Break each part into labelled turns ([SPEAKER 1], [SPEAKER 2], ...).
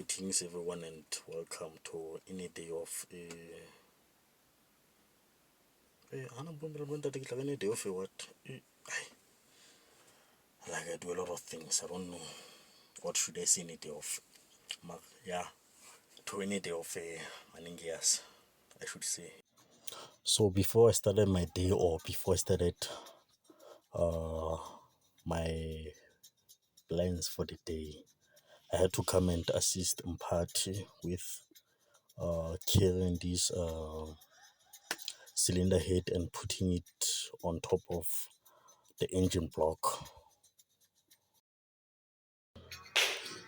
[SPEAKER 1] Greetings everyone and welcome to any day of any day of what? Like I do a lot of things. I don't know what should I say any day of. Yeah, to any day of Maningias, I should say. So before I started my day or before I started my plans for the day, I had to come and assist Mpati with carrying this cylinder head and putting it on top of the engine block.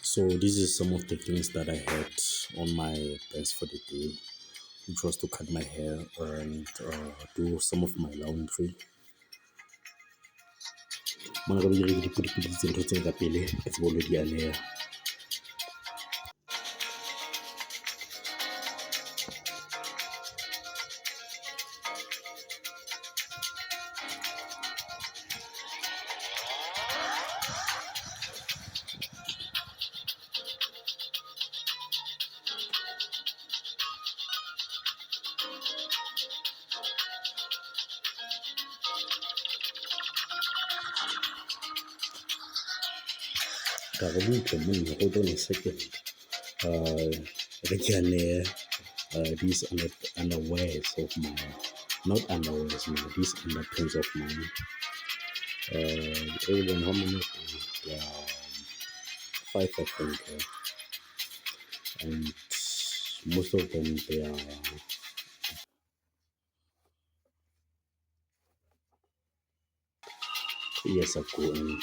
[SPEAKER 1] So this is some of the things that I had on my plans for the day, which was to cut my hair and do some of my laundry. Mona ka dire dipudi-pudi tse ntho tse ka pele ke tsebo lo di aleha. Ka re butle monna, hold on a second. Re ke aleha these unawares of mine, not unawares, no, these underpants of mine. Everyone, how many of them? There are 5 of them there. And most of them they are years ago, and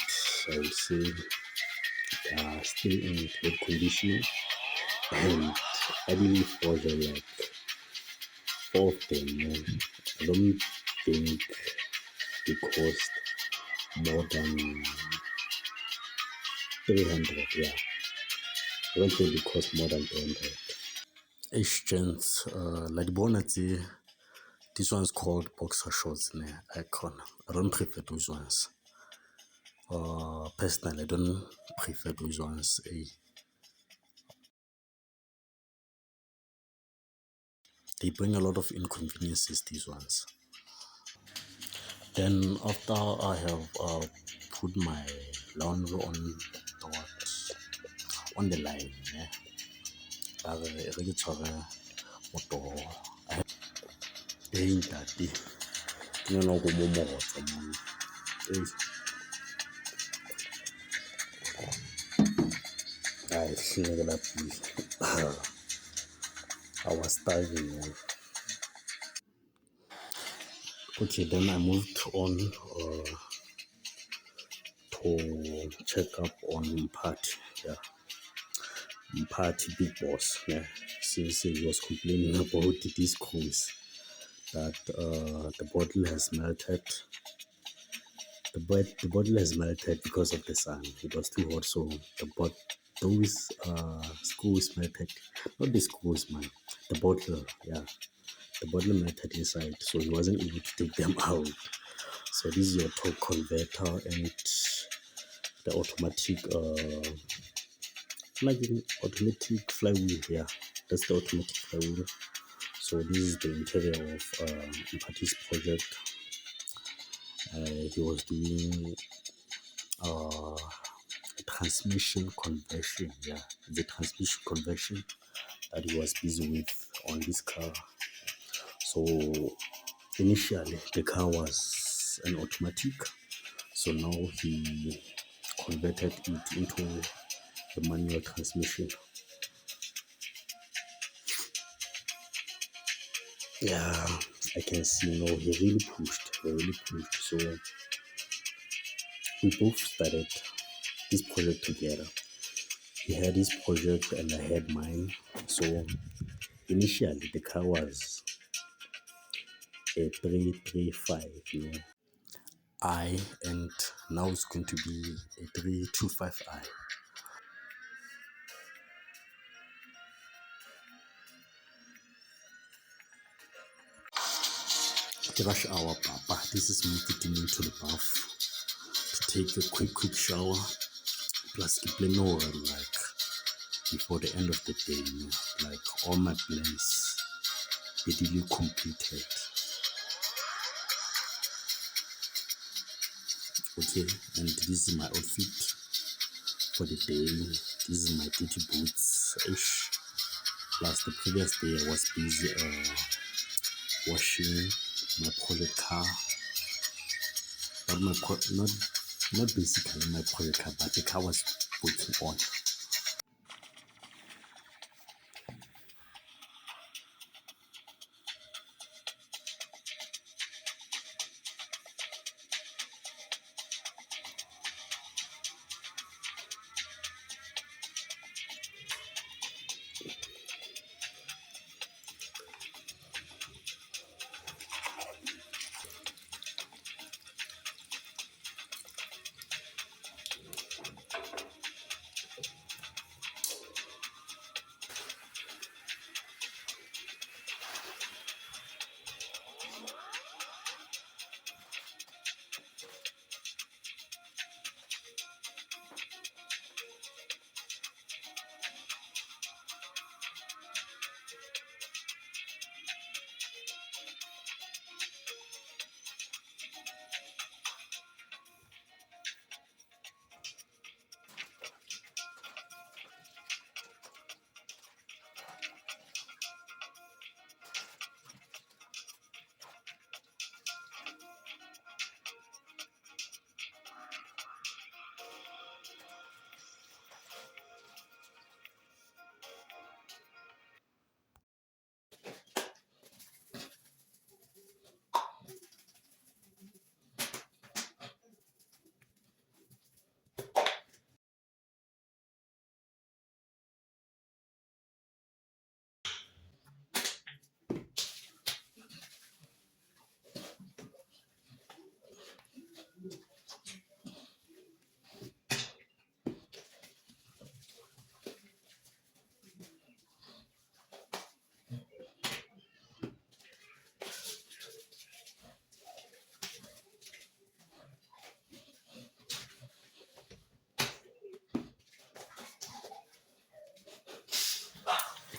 [SPEAKER 1] I would say they are still in good condition. And I believe for the like 4 of them, I don't think they cost more than 300. Yeah, I don't think they cost more than 300. Exchange, like bonnet, this one's called boxer shorts. Icon. I don't prefer those ones. Personally, I don't prefer those ones. They bring a lot of inconveniences, these ones. Then after I have put my laundry on the what? On the line, I was starving. Okay, then I moved on to check up on Party. Yeah, Party Big Boss. Yeah, since he was complaining about these screws that the bottle has melted. The bottle has melted because of the sun. It was too hot, so those screws melted. Not the screws, man. The bottle, yeah. The bottle melted inside, so he wasn't able to take them out. So this is your torque converter and the automatic automatic flywheel. Yeah, that's the automatic flywheel. So this is the interior of Mpati's project. He was doing transmission conversion. Yeah, the transmission conversion that he was busy with on this car. So initially the car was an automatic, so now he converted it into the manual transmission. Yeah, I can see now he really pushed. So we both started this project together. He had his project and I had mine. So initially the car was a 335, I, and now it's going to be a 325i. Rush hour, papa. This is me getting into the bath to take a quick shower. Plus, keep no like before the end of the day, like all my plans readily completed. Okay, and this is my outfit for the day. This is my duty boots ish. Plus the previous day I was busy washing my project car. Not basically my project car, but the car was working on.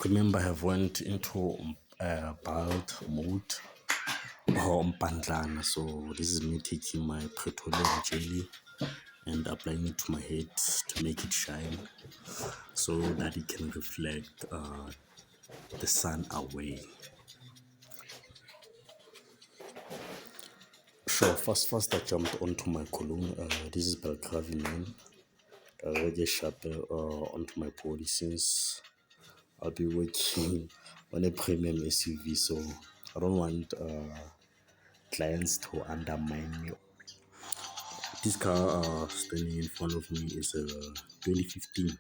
[SPEAKER 1] Remember, I have went into bald mode or umpandlana. So this is me taking my petroleum jelly and applying it to my head to make it shine, so that it can reflect the sun away. So first I jumped onto my cologne. This is Belgravi Man. I already sharp onto my body since I'll be working on a premium SUV, so I don't want clients to undermine me. This car standing in front of me is a 2015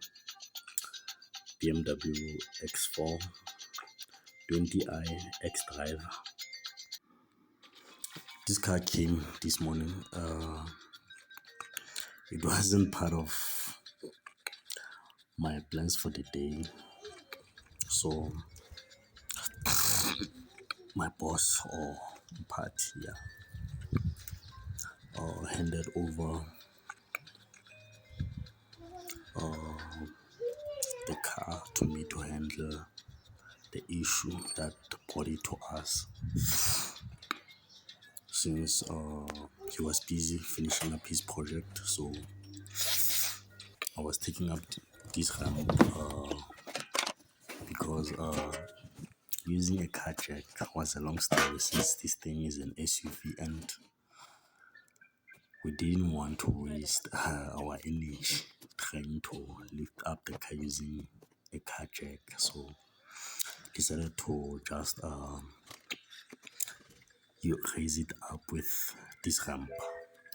[SPEAKER 1] BMW X4 20i Xdrive. This car came this morning. It wasn't part of my plans for the day, so my boss or party, handed over the car to me to handle the issue that brought it to us, since he was busy finishing up his project. So I was taking up this ramp because using a car jack was a long story, since this thing is an SUV and we didn't want to waste our energy trying to lift up the car using a car jack. So decided to just you raise it up with this ramp,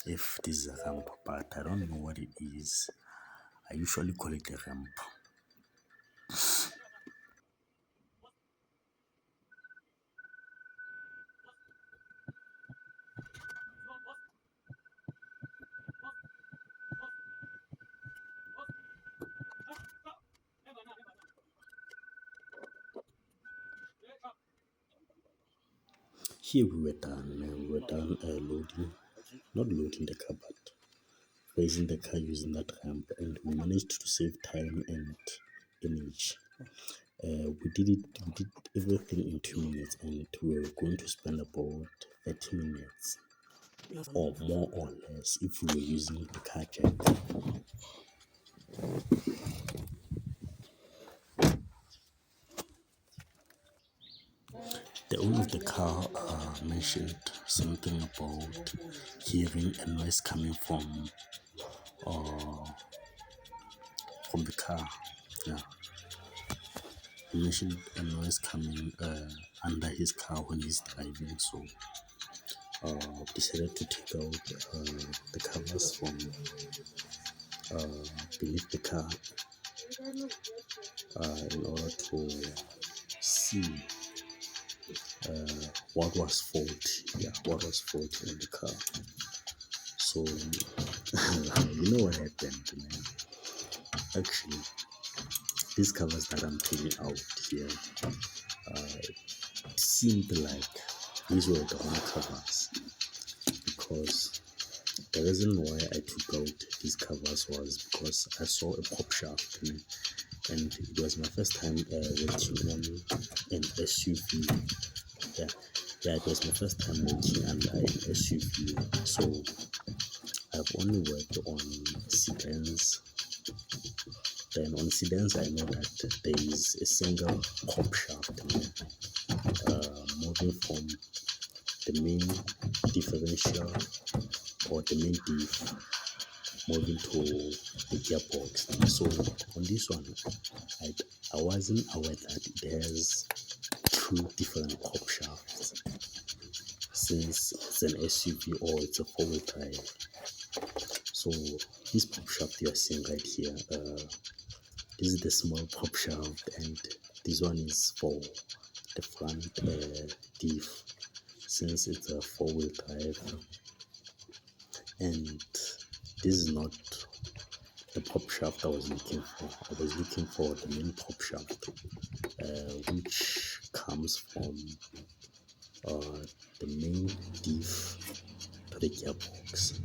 [SPEAKER 1] if this is a ramp, but I don't know what it is. I usually call it a ramp. Here we were done. We were done loading, not loading the car, but raising the car using that ramp, and we managed to save time and image. We did everything in 2 minutes, and we were going to spend about 30 minutes or more or less if we were using the car jack. The owner of the car mentioned something about hearing a noise coming from the car. Yeah, he mentioned a noise coming under his car when he's driving. So decided to take out the covers from beneath the car in order to see what was faulty. Yeah, what was faulty in the car. So you know what happened, man? Actually, these covers that I'm taking out here, it seemed like these were the wrong covers, because the reason why I took out these covers was because I saw a pop shaft, and it was my first time working on an SUV. Yeah, it was my first time working under an SUV. So I've only worked on sedans. Then on sedans, I know that there is a single pop shaft moving from the main differential or the main diff moving to the gearbox. So on this one, I wasn't aware that it has two different pop shafts, since it's an SUV or it's a four-wheel drive. So this pop shaft you are seeing right here, this is the small pop shaft, and this one is for the front diff, since it's a four-wheel drive. And this is not the pop shaft I was looking for. I was looking for the main pop shaft, which comes from the main diff to the gearbox.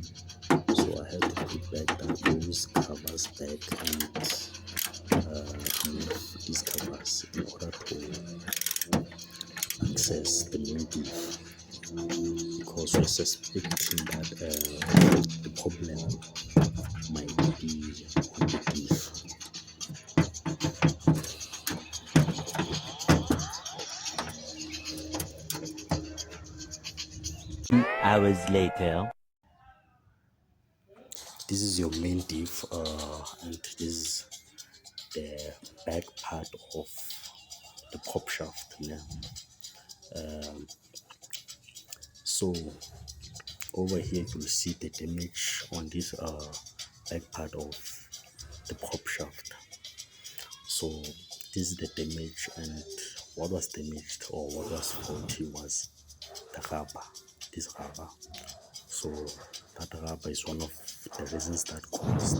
[SPEAKER 1] So I had to put back those covers back and remove these covers in order to access the main diff, because we're suspecting that the problem might be on the diff.
[SPEAKER 2] 2 hours later.
[SPEAKER 1] This is your main diff, and this is the back part of the pop shaft. Yeah. So over here you will see the damage on this back part of the pop shaft. So this is the damage, and what was damaged or what was faulty was the rubber, this rubber. So that rubber is one of the reasons that caused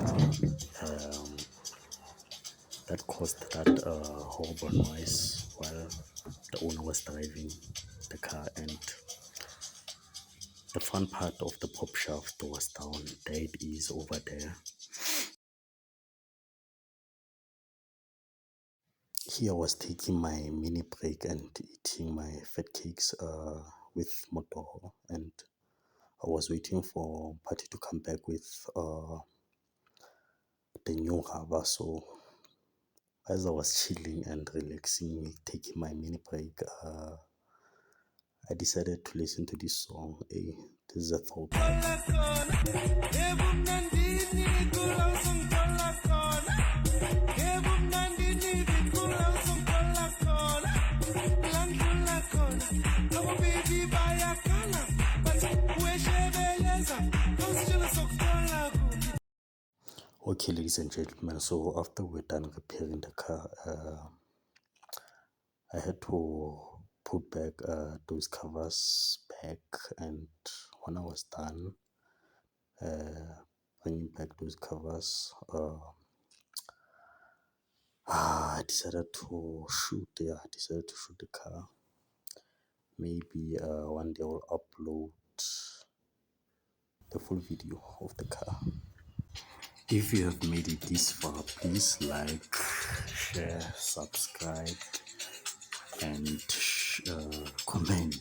[SPEAKER 1] that horrible noise while the owner was driving the car, and the front part of the pop shaft was down. There it is over there. Here I was taking my mini break and eating my fat cakes with motor, and I was waiting for Party to come back with the new rubber. So as I was chilling and relaxing, taking my mini break, I decided to listen to this song. Hey, this is a throwback. Okay, ladies and gentlemen, so after we're done repairing the car, I had to put back those covers back, and when I was done bringing back those covers, I decided to shoot. Yeah, I decided to shoot the car. Maybe one day I'll upload the full video of the car. If you have made it this far, please like, share, subscribe, and comment.